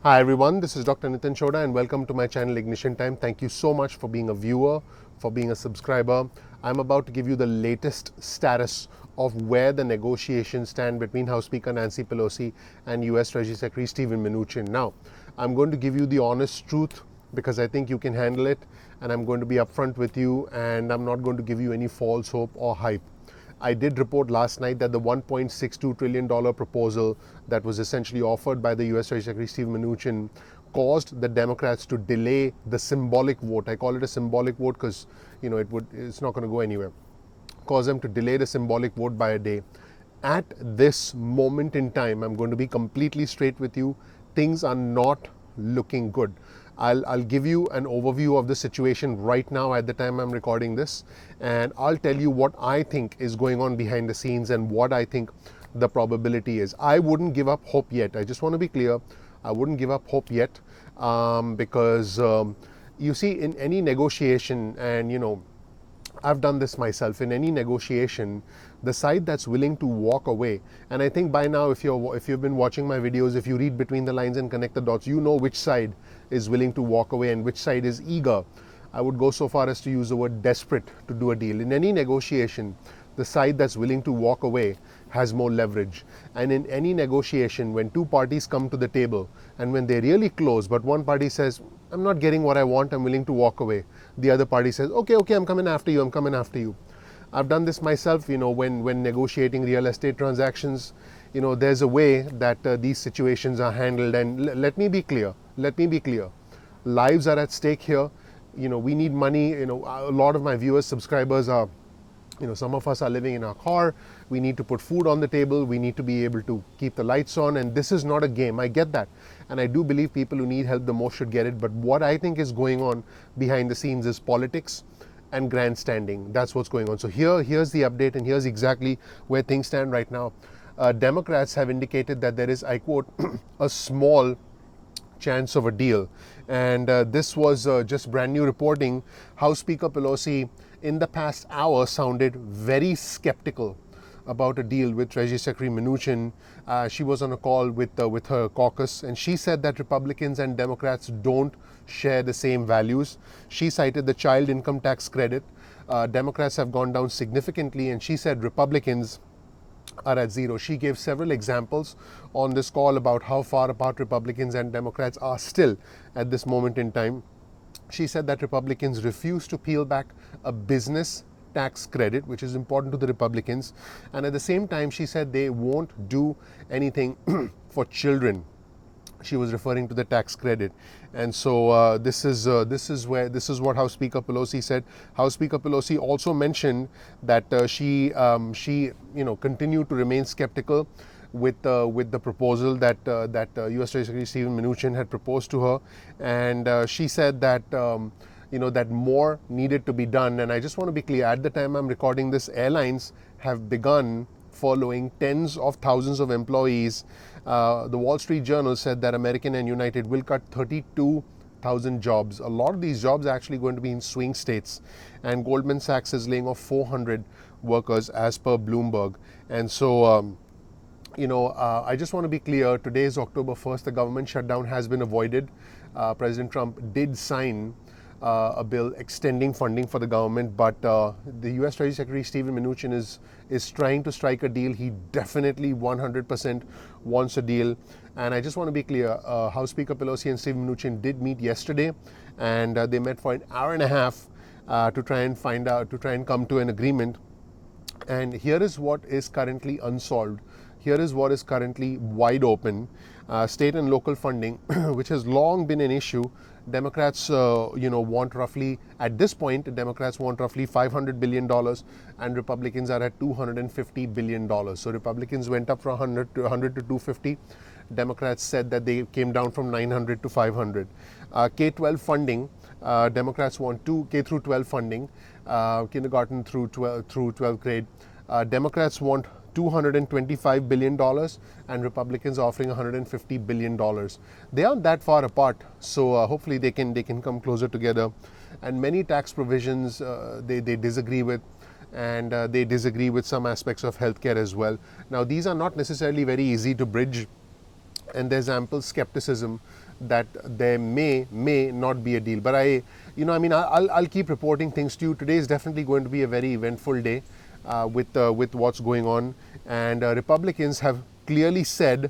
Hi everyone, this is Dr. Nitin Chhoda and welcome to my channel Ignition Time. Thank you so much for being a viewer, for being a subscriber. I'm about to give you the latest status of where the negotiations stand between House Speaker Nancy Pelosi and US Treasury Secretary Steven Mnuchin. Now, I'm going to give you the honest truth because I think you can handle it, and I'm going to be upfront with you, and I'm not going to give you any false hope or hype. I did report last night that the $1.62 trillion proposal that was essentially offered by the US Treasury Secretary Steve Mnuchin caused the Democrats to delay the symbolic vote. I call it a symbolic vote because it's not going to go anywhere. Cause them to delay the symbolic vote by a day. At this moment in time, I'm going to be completely straight with you. Things are not looking good. I'll give you an overview of the situation right now at the time I'm recording this, and I'll tell you what I think is going on behind the scenes and what I think the probability is. I wouldn't give up hope yet. I just want to be clear. I wouldn't give up hope yet because you see, in any negotiation, and I've done this myself. In any negotiation, the side that's willing to walk away, and I think by now, if you've been watching my videos, if you read between the lines and connect the dots, you know which side is willing to walk away and which side is eager. I would go so far as to use the word desperate to do a deal. In any negotiation, the side that's willing to walk away has more leverage. And in any negotiation, when two parties come to the table and when they're really close, but one party says, I'm not getting what I want, I'm willing to walk away. The other party says, okay, I'm coming after you. I've done this myself, when negotiating real estate transactions, there's a way that these situations are handled. And let me be clear. Lives are at stake here. We need money. A lot of my viewers, subscribers are, some of us are living in our car. We need to put food on the table. We need to be able to keep the lights on. And this is not a game. I get that. And I do believe people who need help the most should get it. But what I think is going on behind the scenes is politics and grandstanding. That's what's going on. So here's the update, and here's exactly where things stand right now. Democrats have indicated that there is, I quote, a small chance of a deal. And this was just brand new reporting. House Speaker Pelosi in the past hour sounded very skeptical about a deal with Treasury Secretary Mnuchin. She was on a call with her caucus, and she said that Republicans and Democrats don't share the same values. She cited the child income tax credit. Democrats have gone down significantly, and she said Republicans are at zero. She gave several examples on this call about how far apart Republicans and Democrats are still at this moment in time. She said that Republicans refuse to peel back a business tax credit, which is important to the Republicans. And at the same time, she said they won't do anything for children. She was referring to the tax credit. And so this is what House Speaker Pelosi said. House Speaker Pelosi also mentioned that she continued to remain skeptical with the proposal that U.S. Treasury Secretary Steven Mnuchin had proposed to her, and she said that that more needed to be done. And I just want to be clear, at the time I'm recording this, airlines have begun furloughing tens of thousands of employees. The Wall Street Journal said that American and United will cut 32,000 jobs. A lot of these jobs are actually going to be in swing states. And Goldman Sachs is laying off 400 workers as per Bloomberg. And so, I just want to be clear, today is October 1st. The government shutdown has been avoided. President Trump did sign a bill extending funding for the government, but the U.S. Treasury Secretary Steven Mnuchin is trying to strike a deal. He definitely 100% wants a deal. And I just want to be clear, House Speaker Pelosi and Steven Mnuchin did meet yesterday, and they met for an hour and a half to try and come to an agreement. And here is what is currently unsolved. Here is what is currently wide open. State and local funding, which has long been an issue. Democrats, want roughly, at this point, Democrats want roughly $500 billion, and Republicans are at $250 billion. So Republicans went up from 100 to 250. Democrats said that they came down from 900 to 500. K-12 funding, Democrats want K through 12 funding, kindergarten through 12th grade. Democrats want $225 billion, and Republicans offering $150 billion. They aren't that far apart, so hopefully they can come closer together. And many tax provisions they disagree with, and they disagree with some aspects of healthcare as well. Now, these are not necessarily very easy to bridge, and there's ample skepticism that there may not be a deal. But I'll keep reporting things to you. Today is definitely going to be a very eventful day with what's going on, and Republicans have clearly said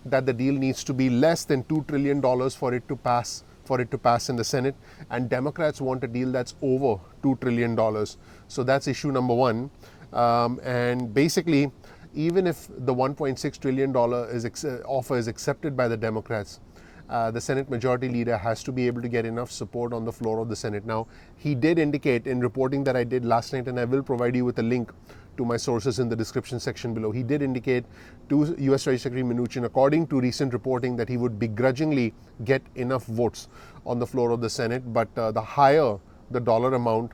that the deal needs to be less than $2 trillion for it to pass in the Senate, and Democrats want a deal that's over $2 trillion. So that's issue number one. And basically, even if the $1.6 trillion offer is accepted by the Democrats, the Senate Majority Leader has to be able to get enough support on the floor of the Senate. Now, he did indicate in reporting that I did last night, and I will provide you with a link to my sources in the description section below. He did indicate to U.S. Treasury Secretary Mnuchin, according to recent reporting, that he would begrudgingly get enough votes on the floor of the Senate. But the higher the dollar amount,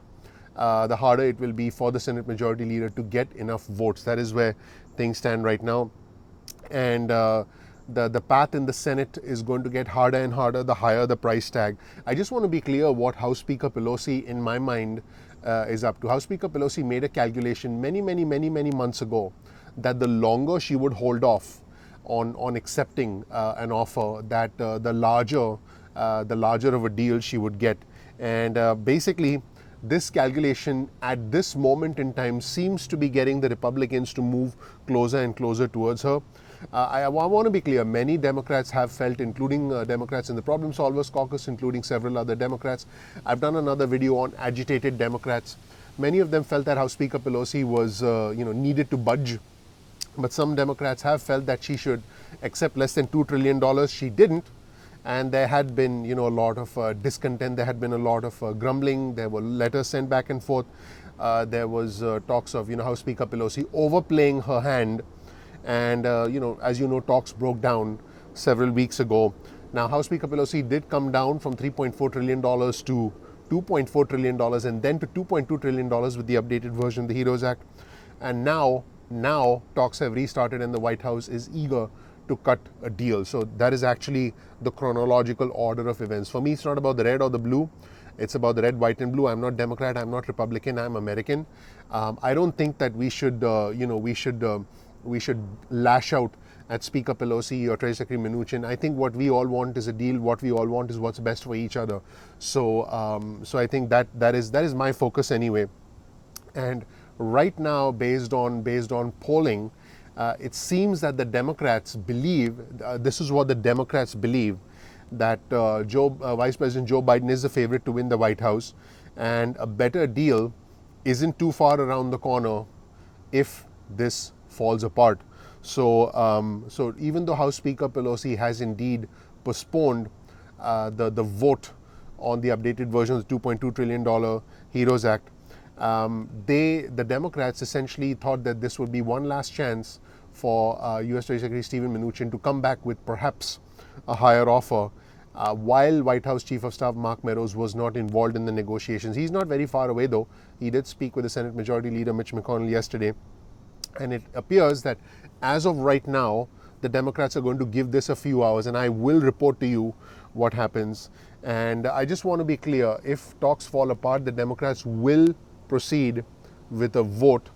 the harder it will be for the Senate Majority Leader to get enough votes. That is where things stand right now. And the path in the Senate is going to get harder and harder the higher the price tag. I just want to be clear what House Speaker Pelosi, in my mind, is up to. House Speaker Pelosi made a calculation many months ago that the longer she would hold off on accepting an offer, that the larger of a deal she would get. And basically, this calculation at this moment in time seems to be getting the Republicans to move closer and closer towards her. I want to be clear, many Democrats have felt, including Democrats in the Problem Solvers Caucus, including several other Democrats. I've done another video on agitated Democrats. Many of them felt that House Speaker Pelosi was needed to budge. But some Democrats have felt that she should accept less than $2 trillion. She didn't. And there had been, a lot of discontent. There had been a lot of grumbling. There were letters sent back and forth. There was talks of, House Speaker Pelosi overplaying her hand. And, as you know, talks broke down several weeks ago. Now, House Speaker Pelosi did come down from $3.4 trillion to $2.4 trillion and then to $2.2 trillion with the updated version of the HEROES Act. And now talks have restarted and the White House is eager to cut a deal. So that is actually the chronological order of events. For me, it's not about the red or the blue. It's about the red, white, and blue. I'm not Democrat. I'm not Republican. I'm American. I don't think that we should lash out at Speaker Pelosi or Treasury Secretary Mnuchin. I think what we all want is a deal. What we all want is what's best for each other. So I think that is my focus anyway. And right now, based on polling, it seems that the Democrats believe, this is what the Democrats believe, that Vice President Joe Biden is the favorite to win the White House, and a better deal isn't too far around the corner if this falls apart. So even though House Speaker Pelosi has indeed postponed the vote on the updated version of the $2.2 trillion HEROES Act, the Democrats essentially thought that this would be one last chance for U.S. Treasury Secretary Stephen Mnuchin to come back with perhaps a higher offer, while White House Chief of Staff Mark Meadows was not involved in the negotiations. He's not very far away, though. He did speak with the Senate Majority Leader Mitch McConnell yesterday, and it appears that as of right now, the Democrats are going to give this a few hours, and I will report to you what happens. And I just want to be clear, if talks fall apart, the Democrats will proceed with a vote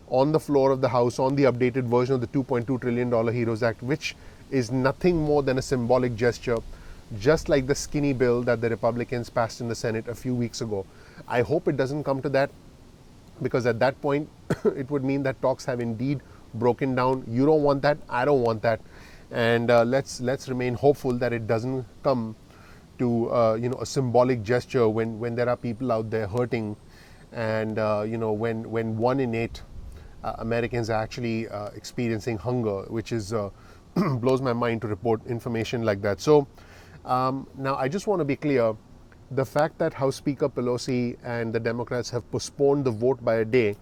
on the floor of the House on the updated version of the $2.2 trillion HEROES Act, which is nothing more than a symbolic gesture, just like the skinny bill that the Republicans passed in the Senate a few weeks ago. I hope it doesn't come to that, because at that point, it would mean that talks have indeed broken down. You don't want that. I don't want that. And let's remain hopeful that it doesn't come to a symbolic gesture when there are people out there hurting, and when 1 in 8 Americans are actually experiencing hunger, which is blows my mind to report information like that. So now I just want to be clear. The fact that House Speaker Pelosi and the Democrats have postponed the vote by a day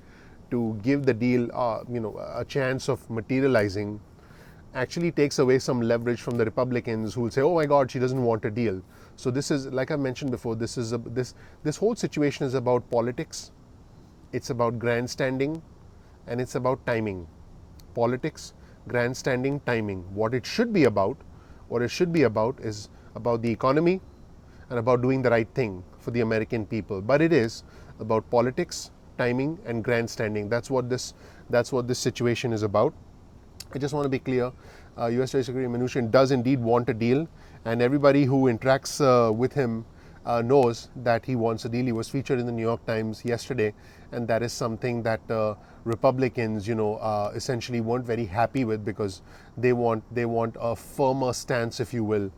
to give the deal a chance of materializing actually takes away some leverage from the Republicans, who will say, oh my God, she doesn't want a deal. So this is, like I mentioned before, this whole situation is about politics, it's about grandstanding, and it's about timing. Politics, grandstanding, timing. What it should be about is about the economy and about doing the right thing for the American people. But it is about politics, timing, and grandstanding. That's what this situation is about. I just want to be clear US Treasury Secretary Mnuchin does indeed want a deal, and everybody who interacts with him knows that he wants a deal. He was featured in the New York Times yesterday, and that is something that Republicans, essentially weren't very happy with, because they want a firmer stance, if you will,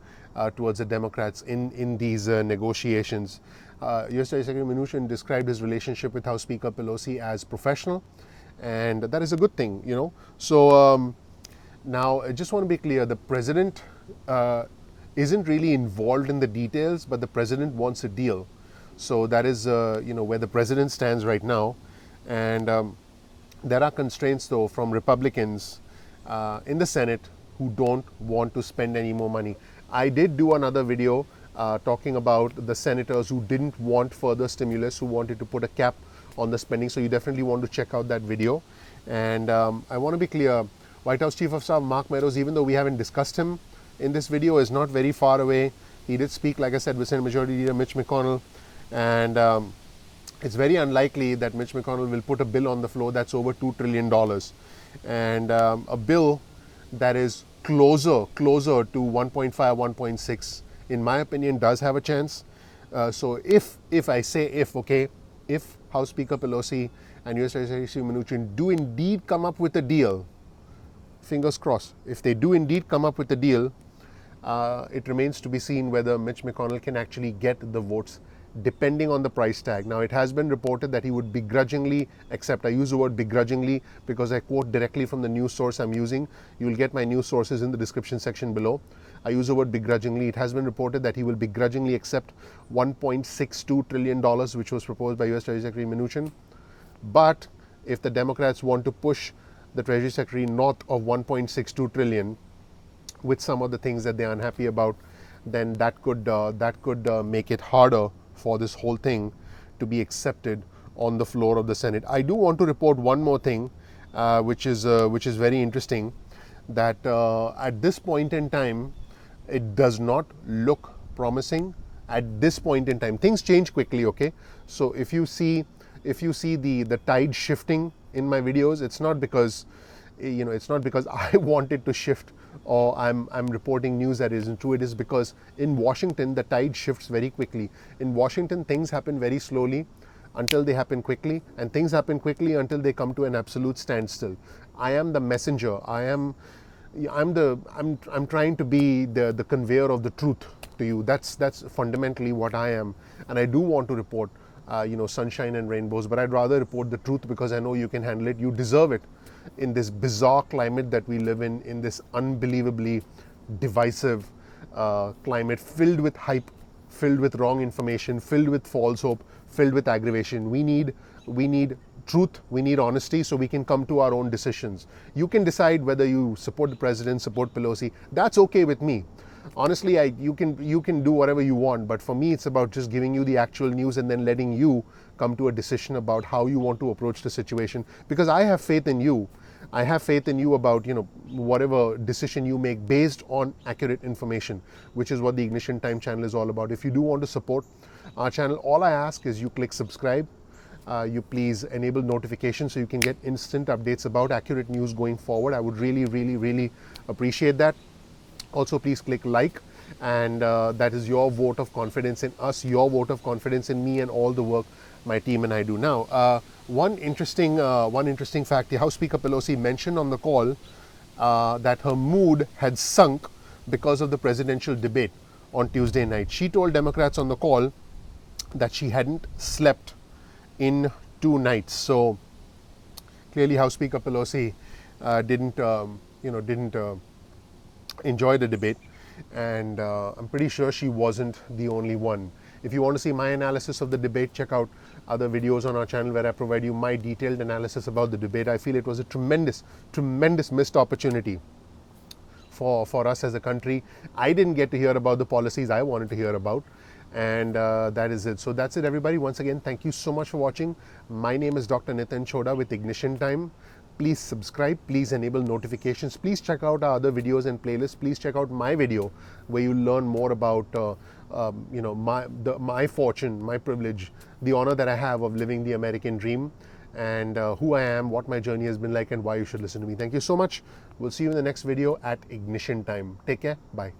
towards the Democrats in these negotiations. US Secretary Mnuchin described his relationship with House Speaker Pelosi as professional, and that is a good thing, So now I just want to be clear: the president isn't really involved in the details, but the president wants a deal. So that is, where the president stands right now, and there are constraints, though, from Republicans in the Senate who don't want to spend any more money. I did do another video talking about the senators who didn't want further stimulus, who wanted to put a cap on the spending. So you definitely want to check out that video. And I want to be clear, White House Chief of Staff Mark Meadows, even though we haven't discussed him in this video, is not very far away. He did speak, like I said, with Senate Majority Leader Mitch McConnell. And it's very unlikely that Mitch McConnell will put a bill on the floor that's over $2 trillion. And a bill that is closer to 1.5, 1.6, in my opinion, does have a chance. So if I say if House Speaker Pelosi and US Secretary Mnuchin do indeed come up with a deal, fingers crossed, if they do indeed come up with a deal, it remains to be seen whether Mitch McConnell can actually get the votes, depending on the price tag. Now, it has been reported that he would begrudgingly accept. I use the word begrudgingly because I quote directly from the news source I'm using. You will get my news sources in the description section below. I use the word begrudgingly. It has been reported that he will begrudgingly accept $1.62 trillion, which was proposed by US Treasury Secretary Mnuchin. But if the Democrats want to push the Treasury Secretary north of 1.62 trillion with some of the things that they're unhappy about, then that could make it harder for this whole thing to be accepted on the floor of the Senate. I do want to report one more thing, which is very interesting, that at this point in time, it does not look promising. At this point in time, things change quickly. Okay, so if you see the tide shifting in my videos, it's not because I want it to shift, or I'm reporting news that isn't true. It is because in Washington, the tide shifts very quickly. In Washington, things happen very slowly until they happen quickly, and things happen quickly until they come to an absolute standstill. I am the messenger. I'm trying to be the conveyor of the truth to you. That's fundamentally what I am, and I do want to report sunshine and rainbows, but I'd rather report the truth because I know you can handle it. You deserve it in this bizarre climate that we live in this unbelievably divisive climate, filled with hype, filled with wrong information, filled with false hope, filled with aggravation. We need truth, we need honesty, so we can come to our own decisions. You can decide whether you support the president, support Pelosi. That's okay with me. Honestly, you can do whatever you want, but for me, it's about just giving you the actual news and then letting you come to a decision about how you want to approach the situation. Because I have faith in you. I have faith in you about whatever decision you make based on accurate information, which is what the Ignition Time channel is all about. If you do want to support our channel, all I ask is you click subscribe. You please enable notifications so you can get instant updates about accurate news going forward. I would really, really, really appreciate that. Also, please click like, and that is your vote of confidence in us, your vote of confidence in me and all the work my team and I do. Now, one interesting fact: the House Speaker Pelosi mentioned on the call that her mood had sunk because of the presidential debate on Tuesday night. She told Democrats on the call that she hadn't slept in 2 nights. So clearly, House Speaker Pelosi didn't enjoy the debate, and I'm pretty sure she wasn't the only one. If you want to see my analysis of the debate, check out other videos on our channel where I provide you my detailed analysis about the debate. I feel it was a tremendous missed opportunity for us as a country. I didn't get to hear about the policies I wanted to hear about, and that is it. So that's it, everybody. Once again, thank you so much for watching. My name is Dr. Nitin Chhoda with Ignition Time. Please subscribe, please enable notifications, please check out our other videos and playlists. Please check out my video where you learn more about my fortune, my privilege, the honor that I have of living the American dream, and who I am, what my journey has been like, and why you should listen to me. Thank you so much. We'll see you in the next video at Ignition Time. Take care. Bye.